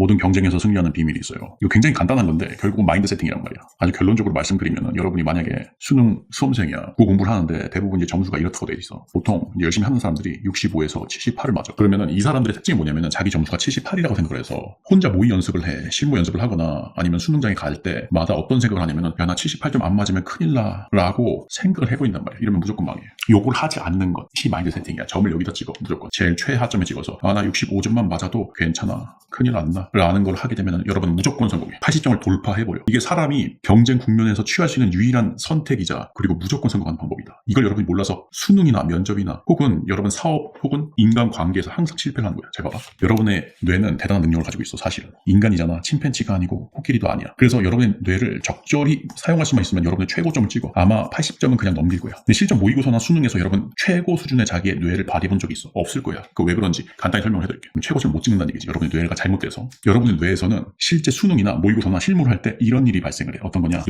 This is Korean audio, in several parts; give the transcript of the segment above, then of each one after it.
모든 경쟁에서 승리하는 비밀이 있어요. 이거 굉장히 간단한 건데 결국은 마인드 세팅이란 말이야. 아주 결론적으로 말씀드리면 여러분이 만약에 수능 수험생이야. 그 공부를 하는데 대부분 이제 점수가 이렇다고 돼 있어. 보통 이제 열심히 하는 사람들이 65에서 78을 맞아. 그러면은 이 사람들의 특징이 뭐냐면은 자기 점수가 78이라고 생각을 해서 혼자 모의 연습을 해. 실무 연습을 하거나 아니면 수능장에 갈 때마다 어떤 생각을 하냐면은 야, 나 78점 안 맞으면 큰일 나 라고 생각을 해버린단 말이야. 이러면 무조건 망해. 요걸 하지 않는 것이 마인드 세팅이야. 점을 여기다 찍어. 무조건 제일 최하점에 찍어서 아, 나 65점만 맞아도 괜찮아. 큰일 안 나. 라는 걸 하게 되면 여러분은 무조건 성공해. 80점을 돌파해버려. 이게 사람이 경쟁 국면에서 취할 수 있는 유일한 선택이자 그리고 무조건 성공하는 방법이다. 이걸 여러분이 몰라서 수능이나 면접이나 혹은 여러분 사업 혹은 인간관계에서 항상 실패를 하는 거야. 잘 봐봐. 여러분의 뇌는 대단한 능력을 가지고 있어. 사실은. 인간이잖아. 침팬지가 아니고 코끼리도 아니야. 그래서 여러분의 뇌를 적절히 사용할 수만 있으면 여러분의 최고점을 찍어. 아마 80점은 그냥 넘길 거야. 근데 실전 모의고사나 수능에서 여러분 최고 수준의 자기의 뇌를 발휘해 본 적이 있어? 없을 거야. 그 왜 그런지 간단히 설명을 해드릴게요. 최고점을 못 찍는다는 얘기지. 여러분의 뇌가 잘못돼서. 여러분의 뇌에서는 실제 수능이나 모의고사나 실무를 할 때 이런 일이 발생을 해. 어떤 거냐?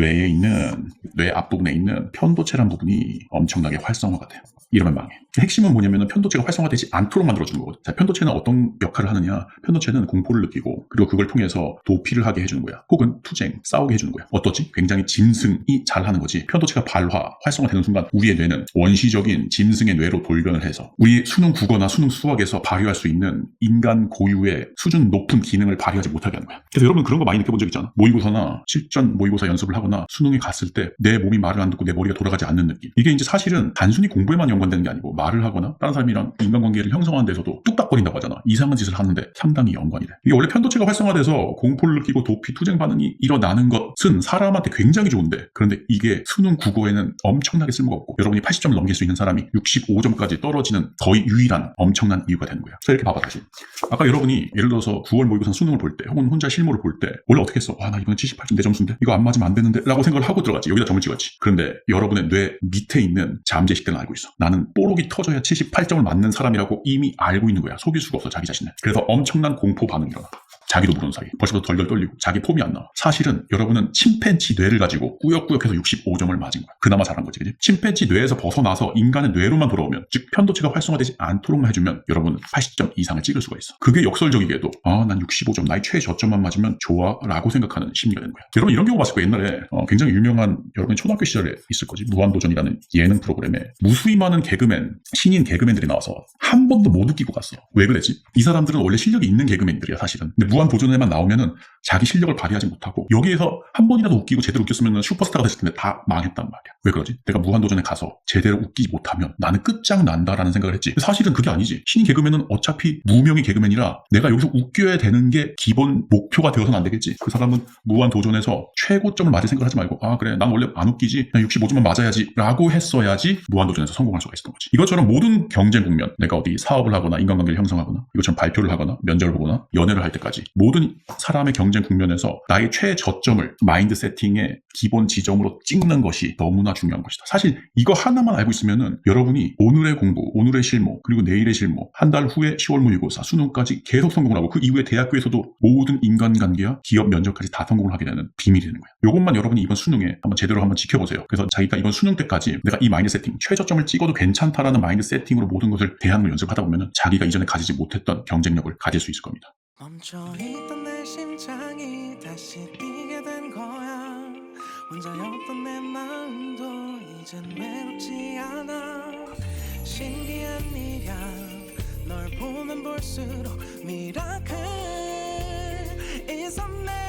뇌 앞부분에 있는 편도체란 부분이 엄청나게 활성화가 돼. 이러면 망해. 핵심은 뭐냐면 편도체가 활성화되지 않도록 만들어주는 거거든. 자, 편도체는 어떤 역할을 하느냐? 편도체는 공포를 느끼고 그리고 그걸 통해서 도피를 하게 해주는 거야. 혹은 투쟁, 싸우게 해주는 거야. 어떻지? 굉장히 짐승이 잘하는 거지. 편도체가 활성화되는 순간 우리의 뇌는 원시적인 짐승의 뇌로 돌변을 해서 우리 수능 국어나 수능 수학에서 발휘할 수 있는 인간 고유의 수준 높은 기능을 발휘하지 못하게 하는 거야. 그래서 여러분 그런 거 많이 느껴본 적 있잖아. 모의고사나 실전 모의고사 연습을 하거나 수능에 갔을 때 내 몸이 말을 안 듣고 내 머리가 돌아가지 않는 느낌. 이게 이제 사실은 단순히 공부에만 연관되는 게 아니고 말을 하거나 다른 사람이랑 인간관계를 형성하는 데서도 뚝딱거린다고 하잖아. 이상한 짓을 하는데 상당히 연관이 돼. 이게 원래 편도체가 활성화돼서 공포를 느끼고 도피, 투쟁 반응이 일어나는 것은 사람한테 굉장히 좋은데 그런데 이게 수능 국어에는 엄청나게 쓸모가 없고 여러분이 80점을 넘길 수 있는 사람이 65점까지 떨어지는 거의 유일한 엄청난 이유가 되는 거야. 자, 이렇게 봐봐 다시. 아까 여러분이 예를 들어서 9월 모의고사 수능을 볼 때 혹은 혼자 실무를 볼 때 원래 어떻게 했어? 나 이번에 78점 내 점수인데 이거 안 맞으면 안 되는데 라고 생각을 하고 들어갔지. 여기다 점을 찍었지. 그런데 여러분의 뇌 밑에 있는 잠재식들은 알고 있어. 나는 뽀록이 터져야 78점을 맞는 사람이라고 이미 알고 있는 거야. 속일 수가 없어 자기 자신을. 그래서 엄청난 공포 반응이 일어나. 자기도 모르는 사이 벌써부터 덜덜 떨리고 자기 폼이 안 나와. 사실은 여러분은 침팬지 뇌를 가지고 꾸역꾸역해서 65점을 맞은 거야. 그나마 잘한 거지. 그치? 침팬지 뇌에서 벗어나서 인간의 뇌로만 돌아오면 즉 편도체가 활성화되지 않도록만 해주면 여러분은 80점 이상을 찍을 수가 있어. 그게 역설적이게도 난 65점 나의 최저점만 맞으면 좋아 라고 생각하는 심리가 되는 거야. 여러분 이런 경우 봤을 거예요. 옛날에 굉장히 유명한 여러분이 초등학교 시절에 있을 거지. 무한도전이라는 예능 프로그램에 무수히 많은 개그맨 신인 개그맨들이 나와서 한 번도 못 웃기고 갔어. 왜 그랬지? 이 사람들은 원래 실력이 있는 개그맨들이야 사실은. 근데 무한도전에만 나오면은 자기 실력을 발휘하지 못하고 여기에서 한 번이라도 웃기고 제대로 웃겼으면 슈퍼스타가 됐을 텐데 다 망했단 말이야. 왜 그러지? 내가 무한도전에 가서 제대로 웃기지 못하면 나는 끝장난다라는 생각을 했지. 사실은 그게 아니지. 신인 개그맨은 어차피 무명의 개그맨이라 내가 여기서 웃겨야 되는 게 기본 목표가 되어서는 안 되겠지. 그 사람은 무한도전에서 최고점을 맞을 생각을 하지 말고 그래 난 원래 안 웃기지 그냥 65점만 맞아야지 라고 했어야지 무한도전에서 성공할 수가 있었던 거지. 이것처럼 모든 경쟁 국면 내가 어디 사업을 하거나 인간관계를 형성하거나 이것처럼 발표를 하거나 면접을 보거나 연애를 할 때까지 모든 사람의 경쟁 국면에서 나의 최저점을 마인드 세팅의 기본 지점으로 찍는 것이 너무나 중요한 것이다. 사실 이거 하나만 알고 있으면은 여러분이 오늘의 공부, 오늘의 실무, 그리고 내일의 실무, 한 달 후에 10월 모의고사, 수능까지 계속 성공을 하고 그 이후에 대학교에서도 모든 인간관계와 기업 면접까지 다 성공을 하게 되는 비밀이 되는 거예요. 이것만 여러분이 이번 수능에 한번 제대로 한번 지켜보세요. 그래서 자기가 이번 수능 때까지 내가 이 마인드 세팅, 최저점을 찍어도 괜찮다라는 마인드 세팅으로 모든 것을 대항을 연습하다 보면은 자기가 이전에 가지지 못했던 경쟁력을 가질 수 있을 겁니다. 멈춰있던 내 심장이 다시 뛰게 된 거야. 혼자였던 내 마음도 이젠 외롭지 않아. 신기한 일이야. 널 보면 볼수록 미라클 있었네.